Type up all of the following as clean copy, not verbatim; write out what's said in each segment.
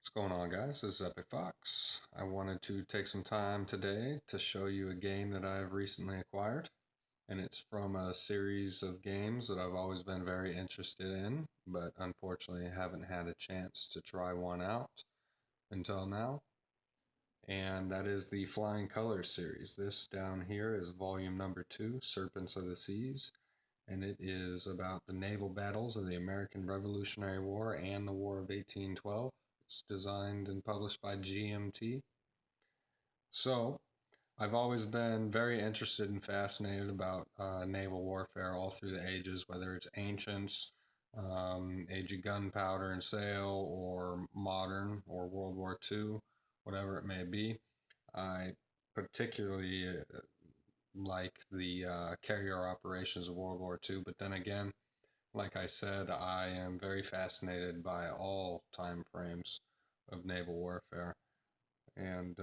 What's going on, guys? This is Epic Fox. I wanted to take some time today to show you a game that I've recently acquired, and it's from a series of games that I've always been very interested in, but unfortunately haven't had a chance to try one out until now, and that is the Flying Colors series. This down here is volume number 2, Serpents of the Seas, and it is about the naval battles of the American Revolutionary War and the War of 1812. It's designed and published by GMT. So, I've always been very interested and fascinated about naval warfare all through the ages, whether it's ancients, age of gunpowder and sail, or modern, or World War II, whatever it may be. I particularly like the carrier operations of World War II, but then again, like I said, I am very fascinated by all time frames of naval warfare. And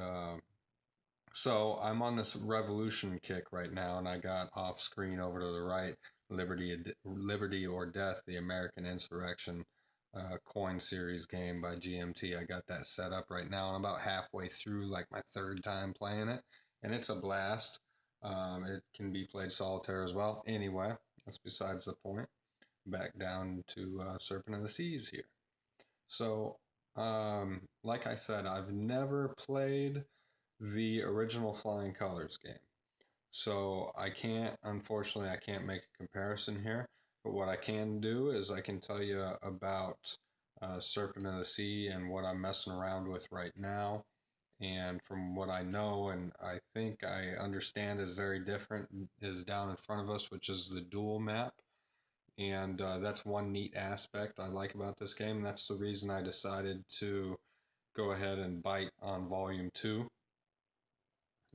so I'm on this revolution kick right now, and I got off screen over to the right Liberty or Death, the American Insurrection coin series game by GMT. I got that set up right now, and I'm about halfway through, like my third time playing it, and it's a blast. It can be played solitaire as well. Anyway, that's besides the point. Back down to Serpent of the Seas here. So, like I said, I've never played the original Flying Colors game. So unfortunately, I can't make a comparison here. But what I can do is I can tell you about Serpent of the Sea and what I'm messing around with right now. And from what I know and I think I understand is very different is down in front of us, which is the Duel Map. And that's one neat aspect I like about this game. That's the reason I decided to go ahead and bite on Volume 2,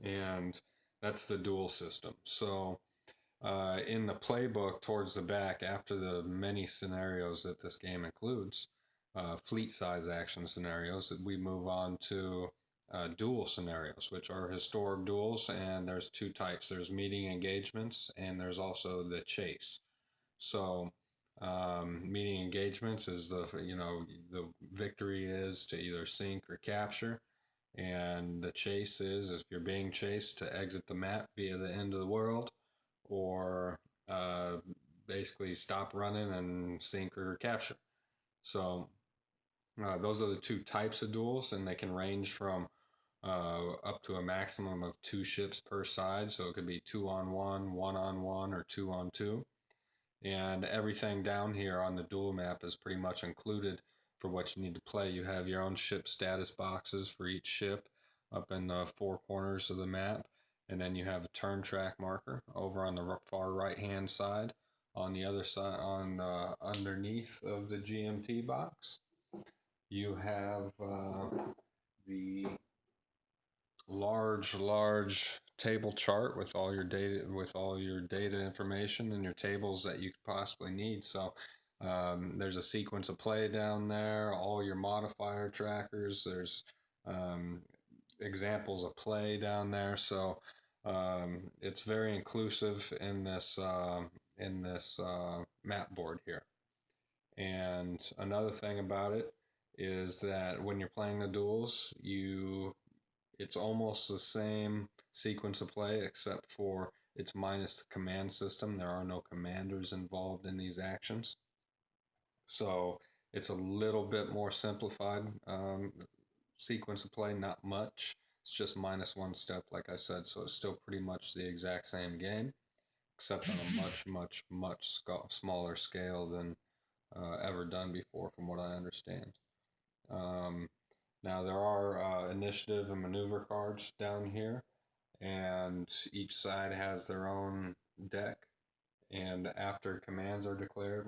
and that's the duel system. So, in the playbook towards the back, after the many scenarios that this game includes, fleet size action scenarios, we move on to duel scenarios, which are historic duels, and there's two types. There's meeting engagements, and there's also the chase. So, meeting engagements is the victory is to either sink or capture, and the chase is if you're being chased to exit the map via the end of the world, or uh, basically stop running and sink or capture. So those are the two types of duels, and they can range from up to a maximum of two ships per side. So it could be one on one, or two on two. And everything down here on the duel map is pretty much included for what you need to play. You have your own ship status boxes for each ship up in the four corners of the map, and then you have a turn track marker over on the far right hand side. On the other side, on underneath of the GMT box, you have the large table chart with all your data information and your tables that you could possibly need. So there's a sequence of play down there, all your modifier trackers. There's um, examples of play down there. So it's very inclusive in this map board here. And another thing about it is that when you're playing the duels, it's almost the same sequence of play, except for it's minus the command system. There are no commanders involved in these actions. So it's a little bit more simplified sequence of play, not much. It's just minus one step, like I said. So it's still pretty much the exact same game, except on a much smaller scale than ever done before, from what I understand. Um, Now there are initiative and maneuver cards down here, and each side has their own deck. And after commands are declared,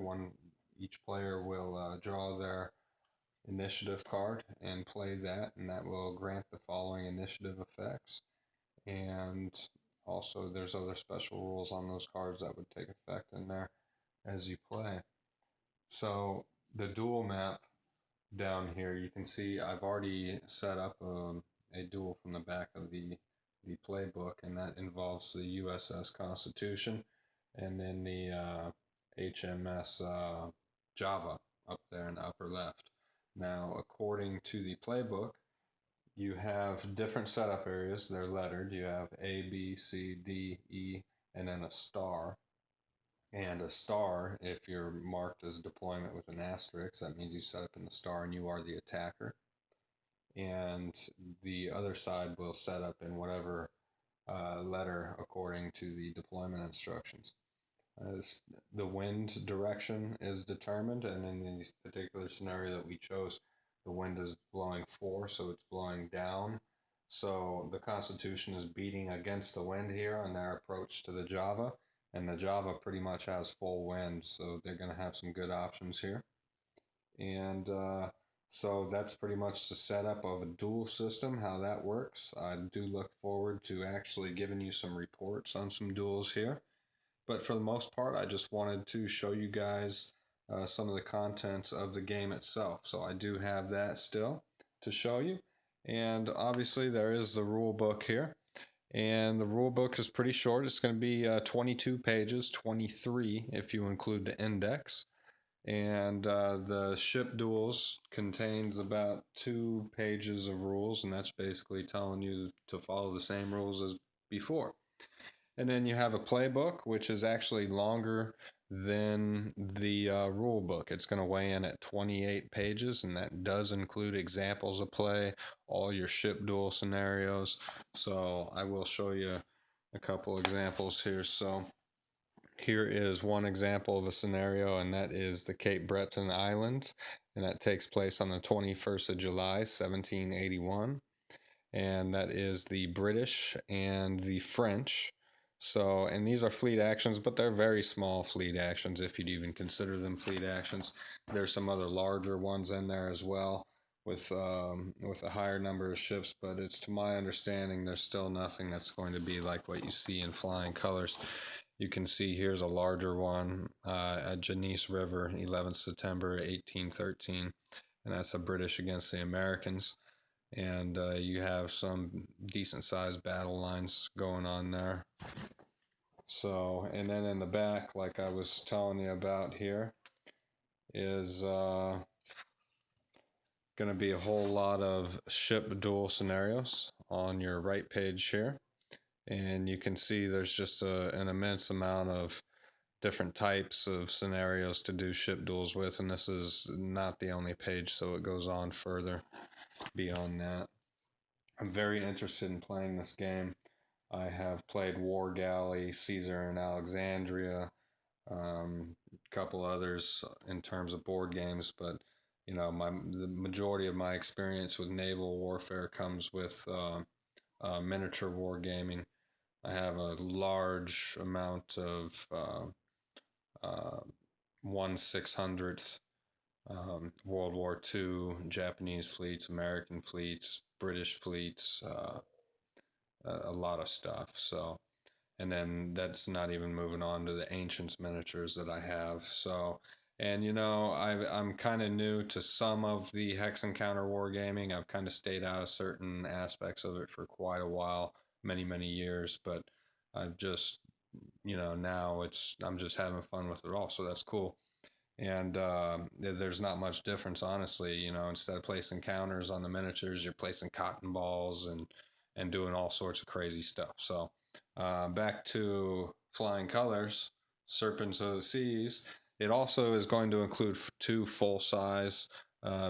each player will draw their initiative card and play that, and that will grant the following initiative effects. And also, there's other special rules on those cards that would take effect in there as you play. So the duel map down here, you can see I've already set up a duel from the back of the playbook, and that involves the USS Constitution and then the HMS Java up there in the upper left. Now, according to the playbook, you have different setup areas. They're lettered. You have A, B, C, D, E, and then a star. And a star, if you're marked as deployment with an asterisk, that means you set up in the star and you are the attacker. And the other side will set up in whatever letter according to the deployment instructions. As the wind direction is determined, and in this particular scenario that we chose, the wind is blowing 4, so it's blowing down. So the Constitution is beating against the wind here on their approach to the Java, and the Java pretty much has full wind, so they're going to have some good options here. And so that's pretty much the setup of a duel system, how that works. I do look forward to actually giving you some reports on some duels here. But for the most part, I just wanted to show you guys some of the contents of the game itself. So I do have that still to show you. And obviously there is the rule book here. And the rule book is pretty short. It's going to be 22 pages, 23 if you include the index. And the ship duels contains about 2 pages of rules, and that's basically telling you to follow the same rules as before. And then you have a playbook, which is actually longer than the rule book. It's going to weigh in at 28 pages, and that does include examples of play, all your ship duel scenarios. So I will show you a couple examples here. So here is one example of a scenario, and that is the Cape Breton Islands, and that takes place on the 21st of July, 1781, and that is the British and the French. So, and these are fleet actions, but they're very small fleet actions if you'd even consider them fleet actions. There's some other larger ones in there as well with a higher number of ships, but it's to my understanding there's still nothing that's going to be like what you see in flying colors. You can see here's a larger one at Genesee River, 11th September 1813, and that's the British against the Americans. And you have some decent sized battle lines going on there. So, and then in the back, like I was telling you about here, is going to be a whole lot of ship duel scenarios on your right page here. And you can see there's just an immense amount of different types of scenarios to do ship duels with, and this is not the only page, so it goes on further beyond that. I'm very interested in playing this game. I have played War Galley, Caesar and Alexandria, a couple others in terms of board games, but you know, the majority of my experience with naval warfare comes with miniature wargaming. I have a large amount of uh, 1/600th World War II, Japanese fleets, American fleets, British fleets, a lot of stuff. So, and then that's not even moving on to the ancients miniatures that I have. So, and you know, I'm kind of new to some of the hex and counter wargaming. I've kind of stayed out of certain aspects of it for quite a while, many years, but I've just, you know, now I'm just having fun with it all. So that's cool. And there's not much difference, honestly. You know, instead of placing counters on the miniatures, you're placing cotton balls and doing all sorts of crazy stuff. So back to Flying Colors, Serpents of the Seas. It also is going to include 2 full-size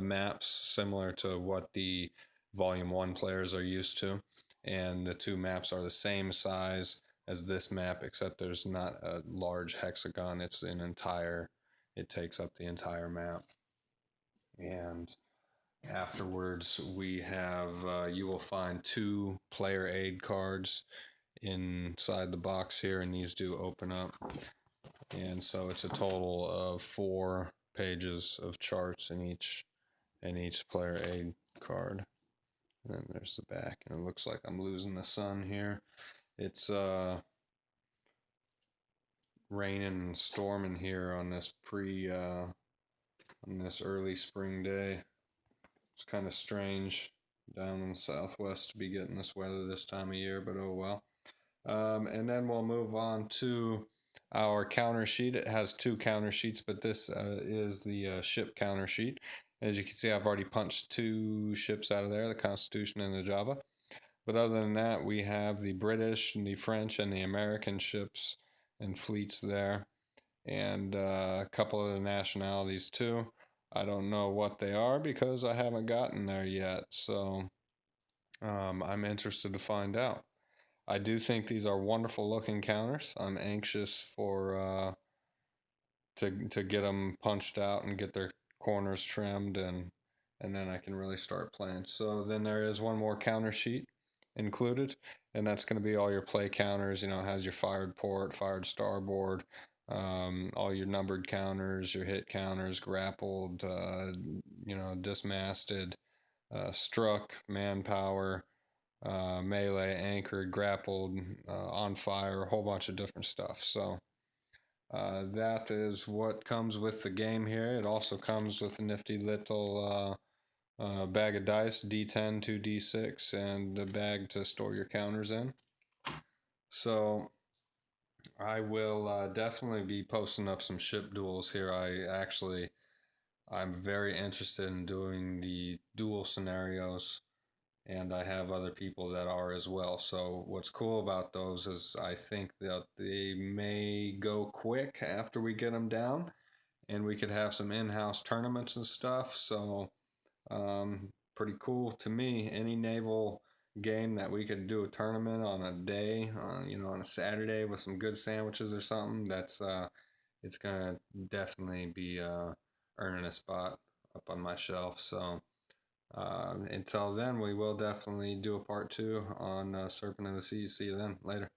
maps, similar to what the Volume 1 players are used to. And the 2 maps are the same size as this map, except there's not a large hexagon. It's an entire it takes up the entire map. And afterwards, we have you will find 2 player aid cards inside the box here, and these do open up. And so it's a total of 4 pages of charts in each player aid card. And then there's the back, and it looks like I'm losing the sun here. It's raining and storming here on this on this early spring day. It's kind of strange down in the southwest to be getting this weather this time of year, but oh well. And then we'll move on to our counter sheet. It has 2 counter sheets, but this is the ship counter sheet. As you can see, I've already punched 2 ships out of there, the Constitution and the Java. But other than that, we have the British and the French and the American ships and fleets there, and a couple of the nationalities too. I don't know what they are because I haven't gotten there yet, so I'm interested to find out. I do think these are wonderful looking counters. I'm anxious for to get them punched out and get their corners trimmed, and then I can really start playing. So then there is one more counter sheet included, and that's going to be all your play counters. You know, it has your fired port, fired starboard, all your numbered counters, your hit counters, grappled, dismasted, struck, manpower, melee, anchored, grappled, on fire, a whole bunch of different stuff. So that is what comes with the game here. It also comes with a nifty little bag of dice, D10, 2D6, and a bag to store your counters in. So I will definitely be posting up some ship duels here. I'm very interested in doing the duel scenarios, and I have other people that are as well. So what's cool about those is I think that they may go quick after we get them down, and we could have some in-house tournaments and stuff. So pretty cool to me. Any naval game that we could do a tournament on a day, on a Saturday with some good sandwiches or something. It's gonna definitely be earning a spot up on my shelf. So until then, we will definitely do a part 2 on Serpent of the Seas. See you then. Later.